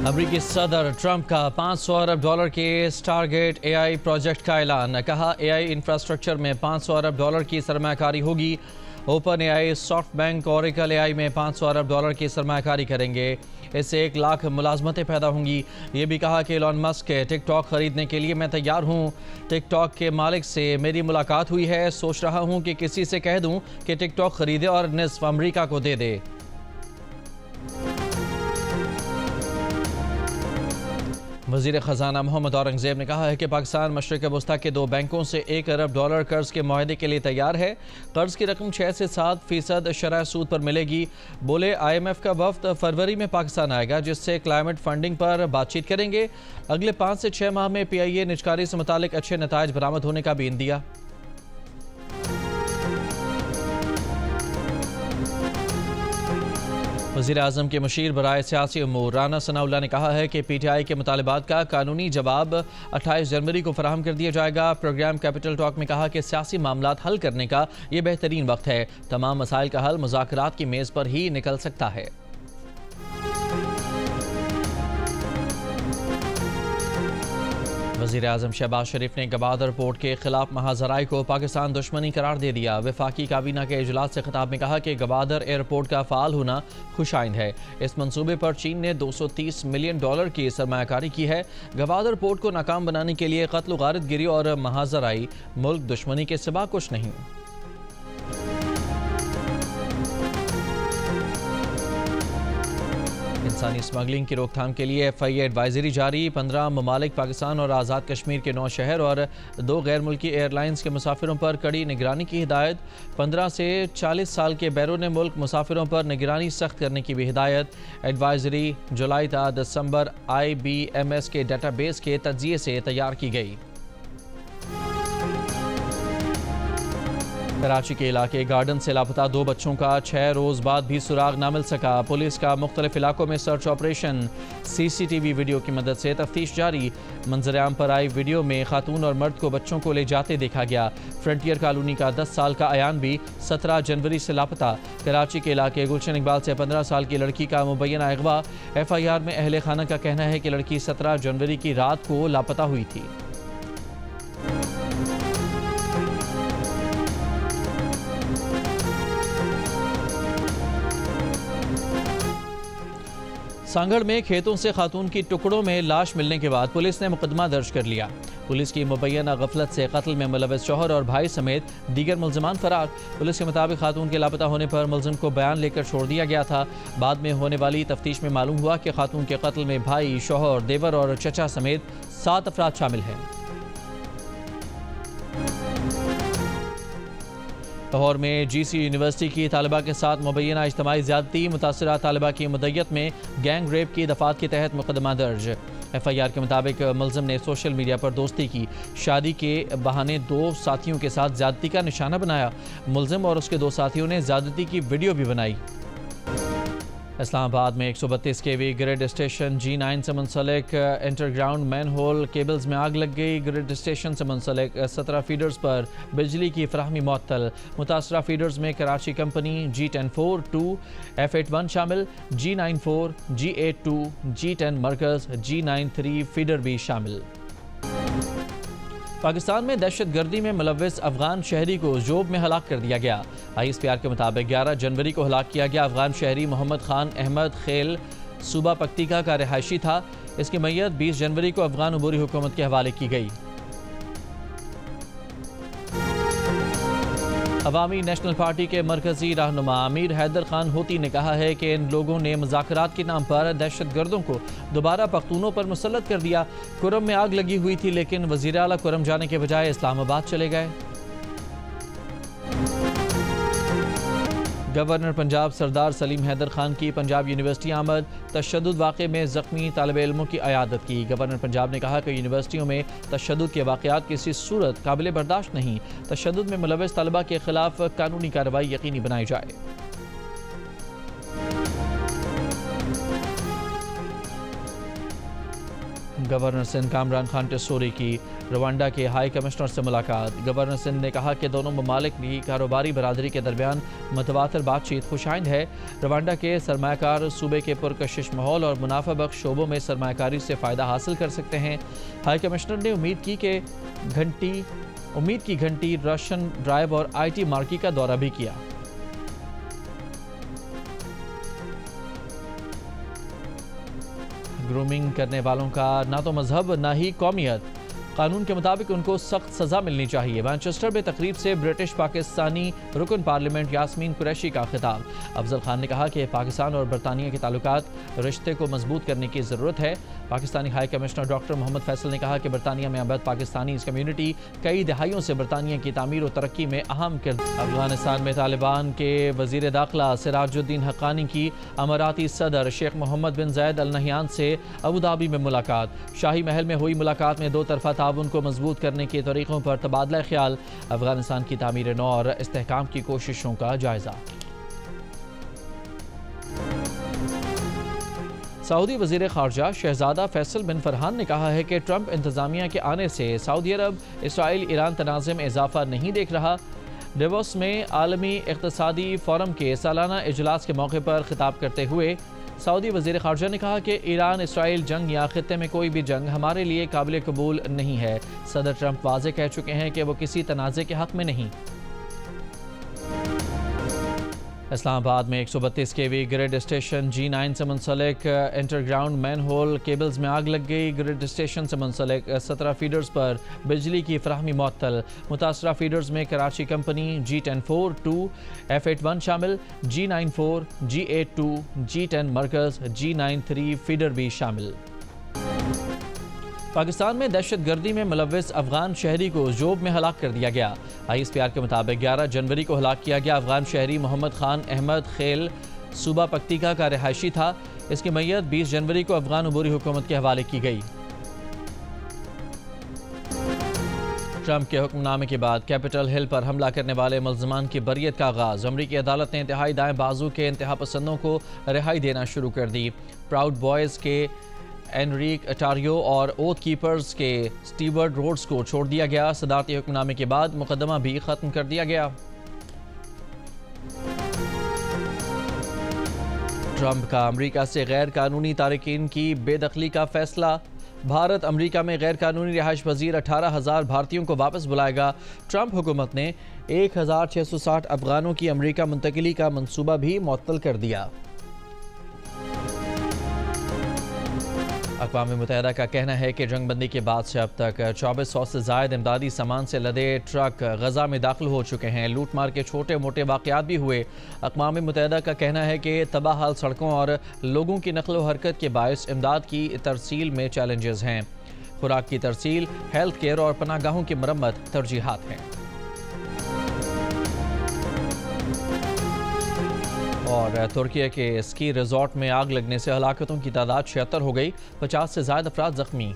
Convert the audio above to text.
अमरीकी सदर ट्रंप का $500 अरब के स्टारगेट एआई प्रोजेक्ट का ऐलान। कहा एआई इंफ्रास्ट्रक्चर में $500 अरब की सरमायाकारी होगी। Open AI, SoftBank, Oracle AI में $500 अरब की सरमायाकारी करेंगे। इससे 1 लाख मुलाजमतें पैदा होंगी। ये भी कहा कि एलन मस्क के टिकटॉक खरीदने के लिए मैं तैयार हूँ। टिकटॉक के मालिक से मेरी मुलाकात हुई है। सोच रहा हूँ कि किसी से कह दूँ कि टिकटॉक खरीदे और निस्फ अमरीका को दे दे। वज़ीर ख़जाना मोहम्मद औरंगज़ेब ने कहा है कि पाकिस्तान मशरिक़ वस्ता के 2 बैंकों से $1 अरब कर्ज के मुआहदे के लिए तैयार है। कर्ज की रकम 6 से 7% शरह सूद पर मिलेगी। बोले IMF का वफ़द फरवरी में पाकिस्तान आएगा, जिससे क्लाइमेट फंडिंग पर बातचीत करेंगे। अगले 5 से 6 माह में PIA निजकारी से मुतालिक अच्छे नताइज बरामद होने का भी इन दिया। वज़ीर आज़म के मुशीर बराए सियासी उमूर राना सनाउल्लाह ने कहा है कि PTI के मुतालबात का कानूनी जवाब 28 जनवरी को फराहम कर दिया जाएगा। प्रोग्राम कैपिटल टॉक में कहा कि सियासी मामलात हल करने का ये बेहतरीन वक्त है। तमाम मसाइल का हल मुज़ाकरात की मेज़ पर ही निकल सकता है। वज़ीर आज़म शहबाज शरीफ ने गवादर पोर्ट के खिलाफ महाजराई को पाकिस्तान दुश्मनी करार दे दिया। वफाकी काबीना के इजलास से खिताब में कहा कि गवादर एयरपोर्ट का फ़ाल होना खुशाइंद है। इस मंसूबे पर चीन ने $230 मिलियन की सरमायाकारी की है। गवादर पोर्ट को नाकाम बनाने के लिए कत्ल गारतगिरी और महाजराई मुल्क दुश्मनी के सिवा कुछ नहीं। इंसानी स्मगलिंग की रोकथाम के लिए FIA एडवाइजरी जारी। 15 ममालिक पाकिस्तान और आज़ाद कश्मीर के 9 शहर और 2 गैर मुल्की एयरलाइंस के मुसाफिरों पर कड़ी निगरानी की हिदायत। 15 से 40 साल के बैरून मुल्क मुसाफिरों पर निगरानी सख्त करने की भी हिदायत। एडवाइजरी जुलाई ta दिसंबर IBMS के डाटाबेस के तज्जिए से तैयार की गई। कराची के इलाके गार्डन से लापता 2 बच्चों का 6 रोज़ बाद भी सुराग ना मिल सका। पुलिस का मुख्तलिफ इलाकों में सर्च ऑपरेशन। CCTV वीडियो की मदद से तफ्तीश जारी। मंजर-ए-आम पर आई वीडियो में खातून और मर्द को बच्चों को ले जाते देखा गया। फ्रंटियर कॉलोनी का 10 साल का अयान भी 17 जनवरी से लापता। कराची के इलाके गुलशन इकबाल से 15 साल की लड़की का मुबैना अगवा। FIR में अहले खाना का कहना है कि लड़की 17 जनवरी की रात को लापता हुई थी। सांगड़ में खेतों से खातून की टुकड़ों में लाश मिलने के बाद पुलिस ने मुकदमा दर्ज कर लिया। पुलिस की मुबैना गफलत से कत्ल में मुलव्वस शौहर और भाई समेत दीगर मुल्ज़िमान फरार। पुलिस के मुताबिक खातून के लापता होने पर मुल्ज़िम को बयान लेकर छोड़ दिया गया था। बाद में होने वाली तफ्तीश में मालूम हुआ कि खातून के कत्ल में भाई, शौहर, देवर और चचा समेत 7 अफराद शामिल हैं। लाहौर में GC यूनिवर्सिटी की तालिबा के साथ मुबैना इज्तिमाई ज़्यादती। मुतासरा तालिबा की मुद्दत में गैंग रेप की दफ़ात के तहत मुकदमा दर्ज। FIR के मुताबिक मुल्ज़िम ने सोशल मीडिया पर दोस्ती की। शादी के बहाने 2 साथियों के साथ ज़्यादती का निशाना बनाया। मुल्ज़िम और उसके 2 साथियों ने ज़्यादती की वीडियो भी बनाई। इस्लामाबाद में 132 kV ग्रिड स्टेशन G9 से मुंसलिक इंटरग्राउंड मैन होल केबल्स में आग लग गई। ग्रिड स्टेशन से मुंसलिक 17 फीडर्स पर बिजली की फराहमी मुअत्तल। मुतासरा फीडर्स में कराची कंपनी, G10-4, 2, F81 शामिल, G94, G82, G10 मरकज़, G93 फीडर भी शामिल। पाकिस्तान में दहशतगर्दी में मुलव्वस अफगान शहरी को जोब में हलाक कर दिया गया। ISPR के मुताबिक 11 जनवरी को हलाक किया गया अफगान शहरी मोहम्मद खान अहमद खेल सूबा पक्तिका का रिहायशी था। इसकी मैयत 20 जनवरी को अफगान अबूरी हुकूमत के हवाले की गई। अवामी नेशनल पार्टी के मरकजी रहनुमा अमीर हैदर खान होती ने कहा है कि इन लोगों ने मुज़ाकरात के नाम पर दहशतगर्दों को दोबारा पख्तूनों पर मुसल्लत कर दिया। कुरम में आग लगी हुई थी, लेकिन वज़ीर आला कुरम जाने के बजाय इस्लामाबाद चले गए। गवर्नर पंजाब सरदार सलीम हैदर खान की पंजाब यूनिवर्सिटी आमद। तशद्दुद वाक़े में ज़ख्मी तालिब इल्मों की अयादत की। गवर्नर पंजाब ने कहा कि यूनिवर्सिटियों में तशद्दुद के वाक़यात किसी सूरत काबिल बर्दाश्त नहीं। तशद्दुद में मुलव्वस तलबा के खिलाफ कानूनी कार्रवाई यकीनी बनाई जाए। गवर्नर सिंध कामरान खान टेस्टोरी की रवांडा के हाई कमिश्नर से मुलाकात। गवर्नर सिंध ने कहा कि दोनों ममालिक की कारोबारी बरादरी के दरमियान मुतवातिर बातचीत खुशाइंद है। रवांडा के सरमाकार सूबे के पुरकशिश माहौल और मुनाफा बख्श शोबों में सरमाकारी से फ़ायदा हासिल कर सकते हैं। हाई कमिश्नर ने उम्मीद की घंटी रोशन ड्राइव और IT मार्की का दौरा भी किया। ग्रूमिंग करने वालों का ना तो मजहब ना ही कौमियत, कानून के मुताबिक उनको सख्त सजा मिलनी चाहिए। मैनचेस्टर में तकरीब से ब्रिटिश पाकिस्तानी रुकन पार्लियामेंट यास्मीन कुरैशी का खिताब। अफजल खान ने कहा कि पाकिस्तान और बरतानिया के ताल्लुकात रिश्ते को मजबूत करने की ज़रूरत है। Pakistani high commissioner doctor Mohammad Faisal ने कहा कि बरतानिया में आबाद पाकिस्तानी कम्यूनिटी कई दहाइयों से बरतानिया की तामीर और तरक्की में अहम किरदार। अफगानिस्तान में तालिबान के वजीर दाखिला सिराजुद्दीन हक्कानी की अमाराती सदर शेख मोहम्मद बिन ज़ायद अल नहयान से अबू धाबी में मुलाकात। शाही महल में हुई मुलाकात में दो तरफा ताउन को मजबूत करने के तरीक़ों पर तबादला ख्याल। अफगानिस्तान की तामीर नौ और इस्तेहकाम की कोशिशों का जायजा। सऊदी वज़ीर ख़ारजा शहज़ादा फैसल बिन फरहान ने कहा है कि ट्रंप इंतज़ामिया के आने से सऊदी अरब इसराइल ईरान तनाज़े में इजाफा नहीं देख रहा। डेवोस में आलमी इक़्तिसादी फोरम के सालाना इजलास के मौके पर खिताब करते हुए सऊदी वज़ीर ख़ारजा ने कहा कि ईरान इसराइल जंग या ख़ित्ते में कोई भी जंग हमारे लिए काबिल कबूल नहीं है। सदर ट्रंप वाज़े कह चुके हैं कि वो किसी तनाज़े के हक़ में नहीं। इस्लामाबाद में 132 kV ग्रिड स्टेशन G9 से मुंसलिक इंटरग्राउंड मैन होल केबल्स में आग लग गई। ग्रिड स्टेशन से मुंसलिक 17 फीडर्स पर बिजली की फराहमी मुअत्तल। मुतासरा फीडर्स में कराची कंपनी G10-4 2 F81 शामिल, G9-4 G8-2 G10 मरकज़ G9-3 फीडर भी शामिल। पाकिस्तान में दहशत गर्दी में मुलव्विस अफगान शहरी को जोब में हलाक कर दिया गया। ISPR के मुताबिक 11 जनवरी को हलाक किया गया अफगान शहरी मोहम्मद खान अहमद खेल सूबा पक्तिका का रिहायशी था। इसकी मैयत 20 जनवरी को अफगान अबूरी हुकूमत के हवाले की गई। ट्रंप के हुक्मनामे के बाद कैपिटल हिल पर हमला करने वाले मुल्ज़मान की बरियत का आगाज़। अमरीकी अदालत ने इंतहाई दाएं बाजू के इंतहा पसंदों को रिहाई देना शुरू कर दी। प्राउड बॉयज़ के एनरिक अटारियो और ओथ कीपर्स के स्टीवर्ट रोड्स को छोड़ दिया गया। सदारती हुक्मनामे के बाद मुकदमा भी खत्म कर दिया गया। ट्रंप का अमरीका से गैर कानूनी तारिकीन की बेदखली का फैसला। भारत अमरीका में गैर कानूनी रिहाइश पजीर 18,000 भारतीयों को वापस बुलाएगा। ट्रंप हुकूमत ने 1,660 अफगानों की अमरीका मुंतकिली का मंसूबा भी मुअत्तल कर दिया। अक़वाम मुत्तहिदा का कहना है कि जंगबंदी के बाद से अब तक 2400 से ज़ायद इमदादी सामान से लदे ट्रक गजा में दाखिल हो चुके हैं। लूट मार के छोटे मोटे वाक़यात भी हुए। अक़वाम मुत्तहिदा का कहना है कि तबाह हाल सड़कों और लोगों की नक़्ल व हरकत के बायस इमदाद की तरसील में चैलेंजेस हैं। खुराक की तरसील, हेल्थ केयर और पनाहगाहों की मरम्मत तरजीहात हैं। और तुर्की के स्की रिजॉर्ट में आग लगने से हलाकतों की तादाद 76 हो गई। 50 से ज़्यादा अफराद जख्मी।